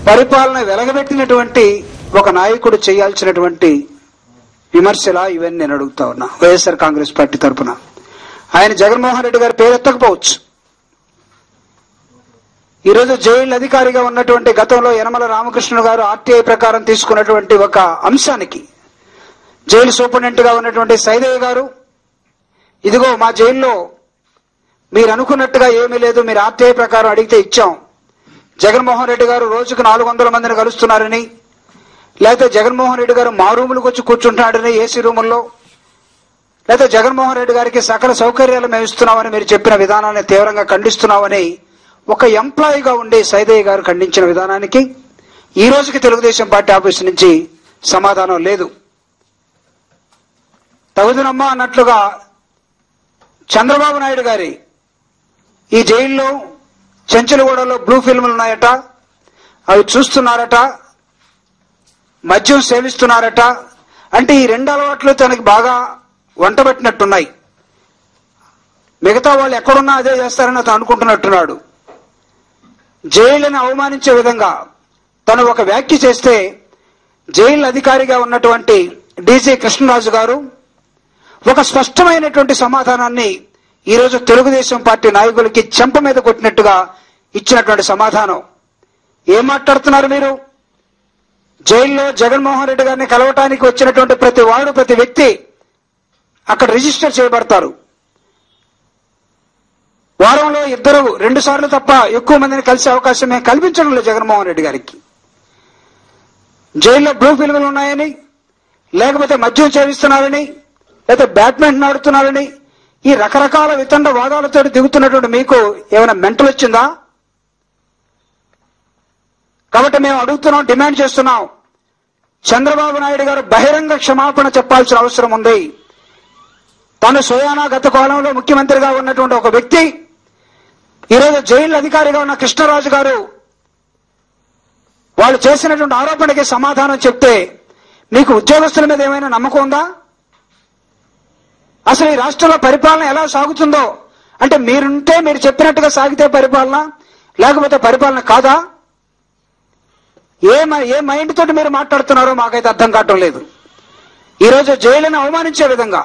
పరిపాలన వెలగబెట్టినటువంటి ఒక నాయకుడు చేయాల్సినటువంటి విమర్శలా ఇవన్నీ నేను అడుగుతా ఉన్నా వైఎస్ఆర్ కాంగ్రెస్ పార్టీ తరఫున. ఆయన జగన్మోహన్ రెడ్డి గారి పేరు ఎత్తకపోవచ్చు. ఈరోజు జైలు అధికారిగా ఉన్నటువంటి గతంలో యనమల రామకృష్ణ గారు ఆర్టీఐ ప్రకారం తీసుకున్నటువంటి ఒక అంశానికి జైలు సూపరింటెండెంట్ గా ఉన్నటువంటి సైదయ్య గారు, ఇదిగో మా జైల్లో మీరు అనుకున్నట్టుగా ఏమీ లేదు, మీరు ఆర్టీఐ ప్రకారం అడిగితే ఇచ్చాం, జగన్మోహన్ రెడ్డి గారు రోజుకు 400 మందిని కలుస్తున్నారని, లేకపోతే జగన్మోహన్ రెడ్డి గారు మా రూములకు వచ్చి కూర్చుంటున్నాడని ఏసీ రూముల్లో, లేకపోతే జగన్మోహన్ రెడ్డి గారికి సకల సౌకర్యాలు మేము ఇస్తున్నామని మీరు చెప్పిన విధానాన్ని తీవ్రంగా ఖండిస్తున్నామని ఒక ఎంప్లాయీగా ఉండి సైదయ్య గారు ఖండించిన విధానానికి ఈ రోజుకి తెలుగుదేశం పార్టీ ఆఫీసు నుంచి సమాధానం లేదు. తగుదునమ్మా అన్నట్లుగా చంద్రబాబు నాయుడు గారి ఈ జైల్లో చెంచలగూడలో బ్లూ ఫిల్మ్లు ఉన్నాయట, అవి చూస్తున్నారట, మద్యం సేవిస్తున్నారట. అంటే ఈ 2 అలవాట్లు తనకి బాగా వంటబట్టినట్టున్నాయి. మిగతా వాళ్ళు ఎక్కడున్నా అదే చేస్తారని అతను అనుకుంటున్నట్టున్నాడు. జైలుని అవమానించే విధంగా తను ఒక వ్యాఖ్య చేస్తే జైలు అధికారిగా ఉన్నటువంటి డీజీ కృష్ణరాజు గారు ఒక స్పష్టమైనటువంటి సమాధానాన్ని ఈరోజు తెలుగుదేశం పార్టీ నాయకులకి చెంప మీద కొట్టినట్టుగా ఇచ్చినటువంటి సమాధానం. ఏం మాట్లాడుతున్నారు మీరు? జైల్లో జగన్మోహన్ రెడ్డి గారిని కలవటానికి వచ్చినటువంటి ప్రతి వాడు, ప్రతి వ్యక్తి అక్కడ రిజిస్టర్ చేయబడతారు. వారంలో 2 సార్లు తప్ప ఎక్కువ మందిని కలిసే అవకాశం మేము కల్పించడం లేదు జగన్మోహన్ రెడ్డి గారికి. జైల్లో బ్లూ ఫిల్మ్లు ఉన్నాయని, లేకపోతే మద్యం సేవిస్తున్నారని, లేకపోతే బ్యాడ్మింటన్ ఆడుతున్నారని ఈ రకరకాల వితండ వాదాలతో దిగుతున్నటువంటి మీకు ఏమైనా మెంటల్ వచ్చిందా? కాబట్టి మేము అడుగుతున్నాం, డిమాండ్ చేస్తున్నాం, చంద్రబాబు నాయుడు గారు బహిరంగ క్షమాపణ చెప్పాల్సిన అవసరం ఉంది. తను సోయానా గత కాలంలో ముఖ్యమంత్రిగా ఉన్నటువంటి ఒక వ్యక్తి ఈరోజు జైలు అధికారిగా ఉన్న కృష్ణరాజు గారు వాళ్ళు చేసినటువంటి ఆరోపణకి సమాధానం చెప్తే మీకు ఉద్యోగస్తుల మీద ఏమైనా నమ్మకం ఉందా? అసలు ఈ రాష్ట్రంలో పరిపాలన ఎలా సాగుతుందో అంటే మీరుంటే మీరు చెప్పినట్టుగా సాగితే పరిపాలన, లేకపోతే పరిపాలన కాదా? ఏ మైండ్ తోటి మీరు మాట్లాడుతున్నారో మాకైతే అర్థం కావటం లేదు. ఈరోజు జైలుని అవమానించే విధంగా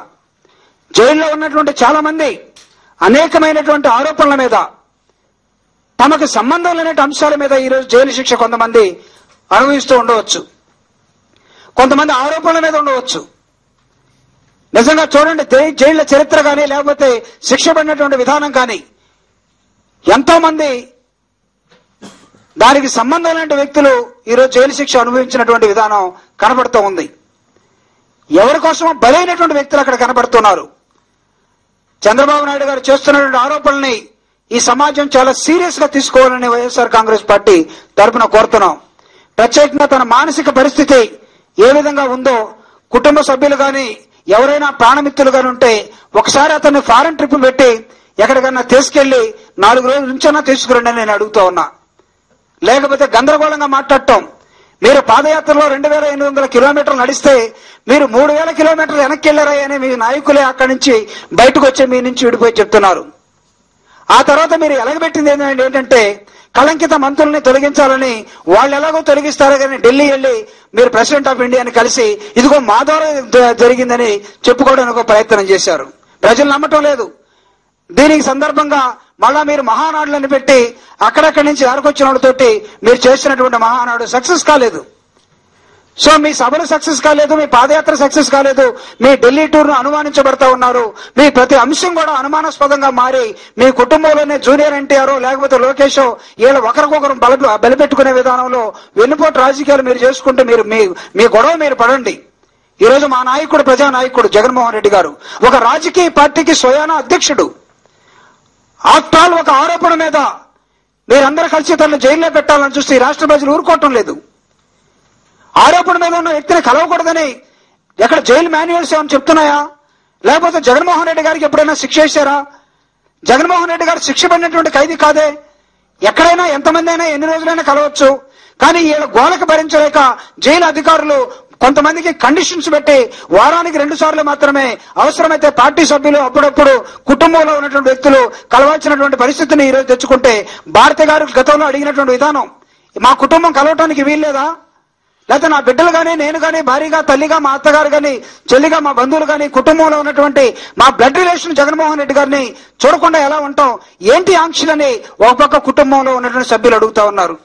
జైల్లో ఉన్నటువంటి చాలా మంది అనేకమైనటువంటి ఆరోపణల మీద, తమకు సంబంధం లేని అంశాల మీద ఈరోజు జైలు శిక్ష కొంతమంది అనుభవిస్తూ ఉండవచ్చు, కొంతమంది ఆరోపణల మీద ఉండవచ్చు. నిజంగా చూడండి, జైళ్ల చరిత్ర కానీ లేకపోతే శిక్ష పడినటువంటి విధానం కానీ ఎంతో మంది దానికి సంబంధం లేని వ్యక్తులు ఈరోజు జైలు శిక్ష అనుభవించినటువంటి విధానం కనబడుతూ ఉంది. ఎవరి కోసమో బలైనటువంటి వ్యక్తులు అక్కడ కనబడుతున్నారు. చంద్రబాబు నాయుడు గారు చేస్తున్నటువంటి ఆరోపణల్ని ఈ సమాజం చాలా సీరియస్ గా తీసుకోవాలని వైఎస్ఆర్ కాంగ్రెస్ పార్టీ తరఫున కోరుతున్నాం. ప్రత్యేకంగా తన మానసిక పరిస్థితి ఏ విధంగా ఉందో కుటుంబ సభ్యులు కానీ ఎవరైనా ప్రాణమిత్రులు కానీ ఉంటే ఒకసారి అతన్ని ఫారెన్ ట్రిప్ పెట్టి ఎక్కడికన్నా తీసుకెళ్లి 4 రోజుల నుంచైనా తీసుకురండి అని నేను అడుగుతా ఉన్నా. లేకపోతే గందరగోళంగా మాట్లాడటం, మీరు పాదయాత్రలో 2800 కిలోమీటర్లు నడిస్తే మీరు 3000 కిలోమీటర్లు వెనక్కి వెళ్లారని మీ నాయకులే అక్కడి నుంచి బయటకు వచ్చి మీ నుంచి విడిపోయి చెప్తున్నారు. ఆ తర్వాత మీరు ఎలగబెట్టింది ఏంటంటే కళంకిత మంత్రుల్ని తొలగించాలని. వాళ్ళు ఎలాగో తొలగిస్తారో కానీ ఢిల్లీ వెళ్లి మీరు ప్రెసిడెంట్ ఆఫ్ ఇండియాని కలిసి ఇదిగో మా ద్వారా జరిగిందని చెప్పుకోవడానికి ఒక ప్రయత్నం చేశారు. ప్రజలు నమ్మటం లేదు. దీనికి సందర్భంగా మళ్ళా మీరు మహానాడులను పెట్టి అక్కడక్కడి నుంచి ఎరకొచ్చిన వాళ్ళతోటి మీరు చేసినటువంటి మహానాడు సక్సెస్ కాలేదు. సో మీ సభలు సక్సెస్ కాలేదు, మీ పాదయాత్ర సక్సెస్ కాలేదు, మీ ఢిల్లీ టూర్ ను అనుమానించబడతా ఉన్నారు. మీ ప్రతి అంశం కూడా అనుమానాస్పదంగా మారి మీ కుటుంబంలోనే జూనియర్ ఎన్టీఆర్ లేకపోతే లోకేష్ వీళ్ళ ఒకరికొకరు బలిపెట్టుకునే విధానంలో వెన్నుపోటు రాజకీయాలు మీరు చేసుకుంటే మీ గొడవ మీరు పడండి. ఈ రోజు మా నాయకుడు, ప్రజానాయకుడు జగన్మోహన్ రెడ్డి గారు ఒక రాజకీయ పార్టీకి స్వయానా అధ్యక్షుడు. ఆఫ్టర్ ఆల్ ఒక ఆరోపణ మీద మీరందరూ కలిసి తనను జైల్లో పెట్టాలని చూస్తే ఈ రాష్ట్ర ప్రజలు ఊరుకోవటం లేదు. ఆరోపణ మీద ఉన్న వ్యక్తిని కలవకూడదని ఎక్కడ జైలు మాన్యువల్స్ ఏమైనా చెప్తున్నాయా? లేకపోతే జగన్మోహన్ రెడ్డి గారికి ఎప్పుడైనా శిక్ష వేశారా? జగన్మోహన్ రెడ్డి గారు శిక్ష పడినటువంటి ఖైదీ కాదే. ఎక్కడైనా ఎంతమంది అయినా ఎన్ని రోజులైనా కలవచ్చు. కానీ వీళ్ళ గోలకు భరించలేక జైలు అధికారులు కొంతమందికి కండిషన్స్ పెట్టి వారానికి 2 సార్లు మాత్రమే అవసరమైతే పార్టీ సభ్యులు అప్పుడప్పుడు కుటుంబంలో ఉన్నటువంటి వ్యక్తులు కలవాల్సినటువంటి పరిస్థితిని ఈరోజు తెచ్చుకుంటే భారతి గారు గతంలో అడిగినటువంటి విధానం మా కుటుంబం కలవటానికి వీల్లేదా? లేకపోతే నా బిడ్డలు కానీ, నేను కానీ, భార్యగా, తల్లిగా, మా అత్తగారు కానీ, చెల్లిగా, మా బంధువులు కానీ, కుటుంబంలో ఉన్నటువంటి మా బ్లడ్ రిలేషన్ జగన్మోహన్ రెడ్డి గారిని చూడకుండా ఎలా ఉంటాం? ఏంటి ఆంక్షలని ఒక పక్క కుటుంబంలో ఉన్నటువంటి సభ్యులు అడుగుతా ఉన్నారు.